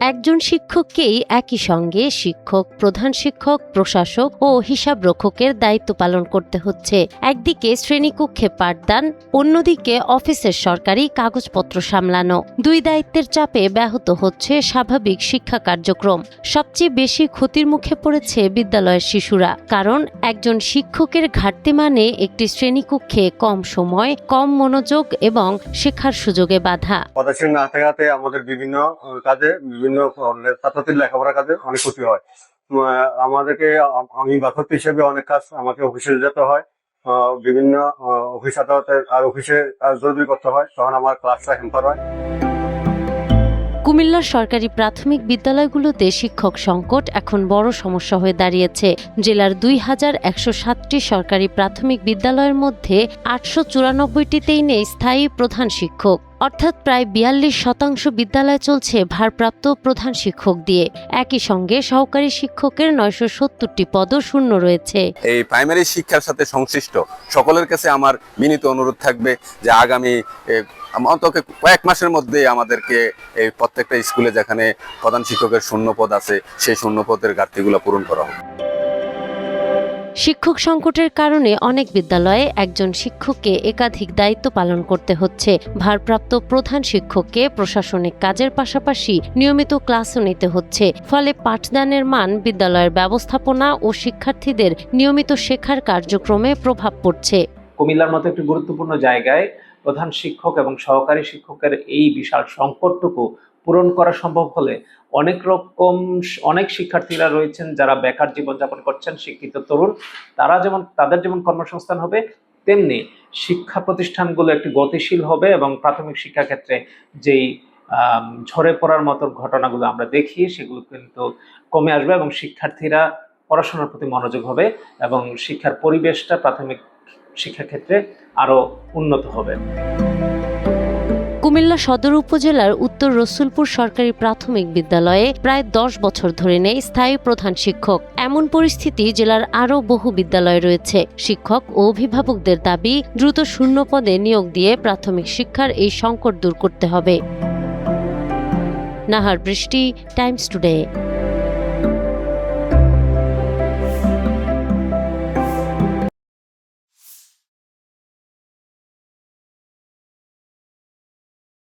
একজন শিক্ষককেই একই সঙ্গে শিক্ষক, প্রধান শিক্ষক, প্রশাসক ও হিসাবরক্ষকের দায়িত্ব পালন করতে হচ্ছে। একদিকে শ্রেণীকক্ষে পাঠদান, অন্যদিকে অফিসের সরকারি কাগজপত্র সামলানো। দুই দায়িত্বের চাপে ব্যাহত হচ্ছে স্বাভাবিক শিক্ষা কার্যক্রম। সবচেয়ে বেশি ক্ষতির মুখে পড়েছে বিদ্যালয়ের শিশুরা, কারণ একজন শিক্ষকের ঘাটতি মানে একটি শ্রেণীকক্ষে কম সময়, কম মনোযোগ এবং শেখার সুযোগে বাধা। পদাশীল না থাকাতে আমাদের বিভিন্ন কাজে, বিভিন্ন ছাত্রছাত্রীর লেখাপড়ার কাজে অনেক ক্ষতি হয়। আমাদেরকে, আমি বাধক হিসেবে অনেক কাজ আমাকে অফিসে যেতে হয়, বিভিন্ন অফিস আদালতের আর অফিসে কাজ জরুরি করতে হয়, তখন আমার ক্লাসটা হ্যাম্পার হয়। কুমিল্লার সরকারি প্রাথমিক বিদ্যালয়গুলোতে শিক্ষক সংকট এখন বড় সমস্যা হয়ে দাঁড়িয়েছে। জেলার 2107টি সরকারি প্রাথমিক বিদ্যালয়ের মধ্যে 894টিতেই নেই স্থায়ী প্রধান শিক্ষক, অর্থাৎ প্রায় 42% বিদ্যালয় চলছে ভারপ্রাপ্ত প্রধান শিক্ষক দিয়ে। একই সঙ্গে সহকারী শিক্ষকের 970টি পদও শূন্য রয়েছে। এই প্রাইমারি শিক্ষার সাথে সংশ্লিষ্ট সকলের কাছে আমার বিনীত অনুরোধ থাকবে যে আগামী অন্তত কয়েক মাসের মধ্যে আমাদেরকে এই প্রত্যেকটা স্কুলে যেখানে প্রধান শিক্ষকের শূন্য পদ আছে সেই শূন্য পদের ঘাটতিগুলো পূরণ করা হবে। শিক্ষক সংকটের কারণে অনেক বিদ্যালয়ে একজন শিক্ষককে একাধিক দায়িত্ব পালন করতে হচ্ছে। ভারপ্রাপ্ত প্রধান শিক্ষককে প্রশাসনিক কাজের পাশাপাশি নিয়মিত ক্লাসও নিতে হচ্ছে। ফলে পাঠদানের মান, বিদ্যালয়ের ব্যবস্থাপনা ও শিক্ষার্থীদের নিয়মিত শেখার কার্যক্রমে প্রভাব পড়ছে। কুমিল্লার মতো একটি গুরুত্বপূর্ণ জায়গায় প্রধান শিক্ষক এবং সহকারী শিক্ষকের এই বিশাল সংকটটুকু পূরণ করা সম্ভব হলে অনেক শিক্ষার্থীরা রয়েছেন যারা বেকার জীবনযাপন করছেন, শিক্ষিত তরুণ, তাদের যেমন কর্মসংস্থান হবে, তেমনি শিক্ষা প্রতিষ্ঠানগুলো একটি গতিশীল হবে এবং প্রাথমিক শিক্ষা ক্ষেত্রে যেই ঝরে পড়ার মতো ঘটনাগুলো আমরা দেখি সেগুলো কিন্তু কমে আসবে এবং শিক্ষার্থীরা পড়াশোনার প্রতি মনোযোগ হবে এবং শিক্ষার পরিবেশটা প্রাথমিক শিক্ষাক্ষেত্রে আরো উন্নত হবে। কুমিল্লা সদর উপজেলার উত্তর রসুলপুর সরকারি প্রাথমিক বিদ্যালয়ে প্রায় 10 বছর ধরে নেই স্থায়ী প্রধান শিক্ষক। এমন পরিস্থিতি জেলার আরও বহু বিদ্যালয় রয়েছে। শিক্ষক ও অভিভাবকদের দাবি, দ্রুত শূন্য পদে নিয়োগ দিয়ে প্রাথমিক শিক্ষার এই সংকট দূর করতে হবে। নাহার বৃষ্টি, টাইমস টুডে।